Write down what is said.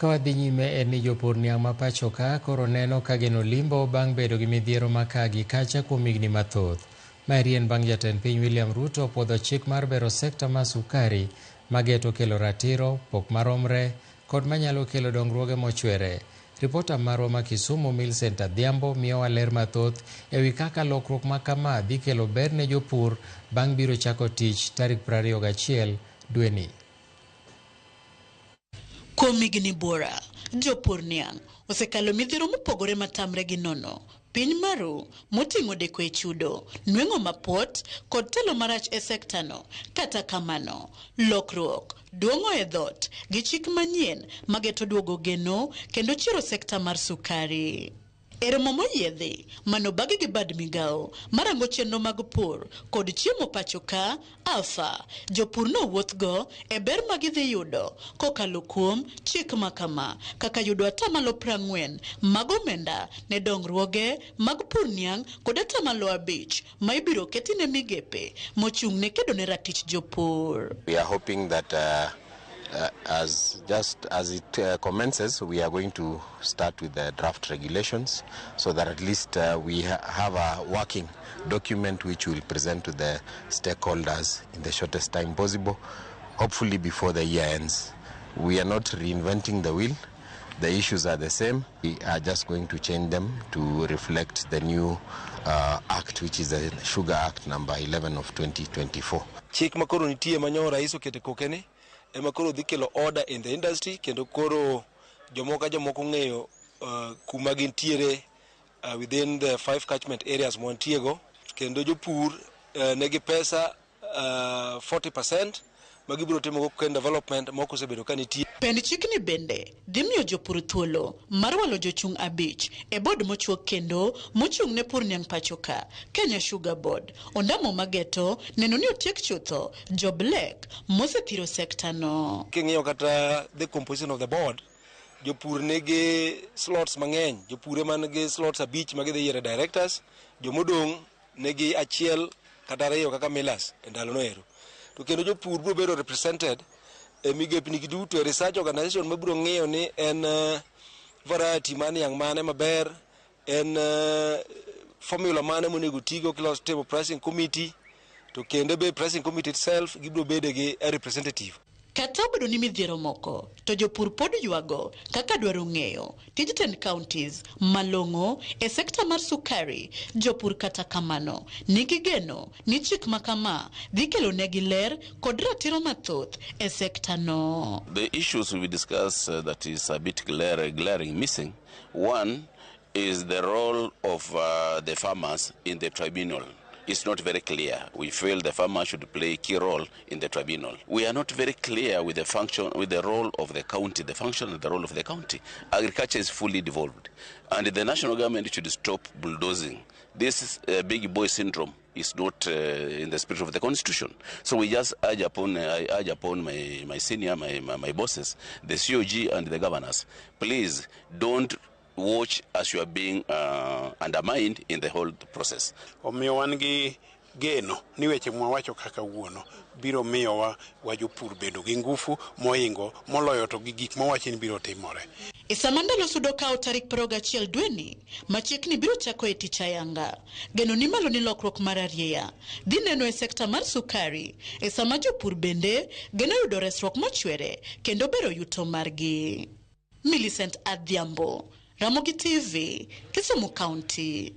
Kawadhi nyime en ni jopur niang' ma pacho ka koro neno ka geno limbo bang' bedo gi midhiero ma ka gi kacha kuom higni mathoth. Marien bang' jatend piny William Ruto puodho chik mar bero sekta mar sukari mageto kelo ratiro, pok maromre kod manyalo kelo dongruoge mochwere. Ripota marwa ma Kisumu Millicent Adhiambo miyowa ler mathoth ewi kaka lokruok ma kama dhi kelo ber ne jopur bang' biro chako tich tarik 21 dweni. Kuom higni bora, jopur niang' osekalo midhiero mopogore matamre gi nono. Piny maru moting'o deko e chudo, nweng'o mapot kod telo marach e sekta no. Kata kamano, lokruok duong'o e dhot gi chik manyien mageto duogo geno kendo chiro sekta mar sukari. E romo moyiedhi manobagi gi bad migao marango chenro mag pur kod chiemo pacho ka Alpha, jopur no wuothgo e ber magidhi yudo kokalo kuom chik makama kaka yudo atamalo 40 mag omenda ne dongruoge mag pur niang' kod atamalo 5 ma ibiro keti ne migepe mochung' ne kedo ne ratich jopur. We are hoping that as it commences, we are going to start with the draft regulations so that at least we have a working document which we will present to the stakeholders in the shortest time possible, hopefully before the year ends. We are not reinventing the wheel. The issues are the same. We are just going to change them to reflect the new act, which is the Sugar Act number 11 of 2024. Chik makoro nitie manyo rais okete kokene ema koro dhi kelo order in the industry kendo koro jomoko ng'eyo kuma gintiere within the 5 catchment areas montiego kendo jopur negi pesa 40% magibiro timo go development moko osebedo ka nitie. Pend chikni bende dhi miyo jopur thuolo mar walo jochung' 5 e bod mochuok kendo mochung' ne pur niang' pacho ka Kenya Sugar Board. Ondamo mageto neno ni otiek chutho joblek mosethiro sekta no. King'iyo kata the composition of the board, jopur negi slots mang'eny, jopur manigi slots 5 magidhi yiero directors, jomodong' negi 1 kata 2 kaka millers e ndalo no ero. To kendo jopur biro bedo represented e migepni giduto e research organization mabiro ng'iyo ni en variety mane yang' mane maber, en formula mane monego tigo kilos table pricing committee, to kendo be pricing committee itself gibiro bede gi a representative. Kata obedo ni midhiero moko, to jopur pod yuago kaka dwaro ng'eyo tij 10 counties malong'o e sekta mar sukari. Jopur kata kamano nigi geno ni chik makama dhi kelo negi ler kod ratiro mathoth e sekta no. The issues we discuss that is a bit glaring missing. One is the role of the farmers in the tribunal. It's not very clear. We feel the farmer should play a key role in the tribunal. We are not very clear with the role of the county, the function and the role of the county. Agriculture is fully devolved, and the national government should stop bulldozing. This big boy syndrome is not in the spirit of the constitution. So we just urge upon my senior, my bosses, the COG and the governors, please don't watch as you are being undermined in the whole process. Omiyo wan gi geno ni weche mwawacho kaka wuono biro miyo wa jopur bedo gi ngufu moingo moloyo to gi gik mwawacho ni biro timore. E sama ndalo sudo kao tarik 21 dweni machiegni biro chako e tich ayanga. Geno ni malo ni lokruok mar arieya dhi neno e sekta mar sukari e sama jopur bende geno yudo resruok mochwere kendo bero yuto margi. Millicent Adhiambo, Ramogi TV, Kisumu County.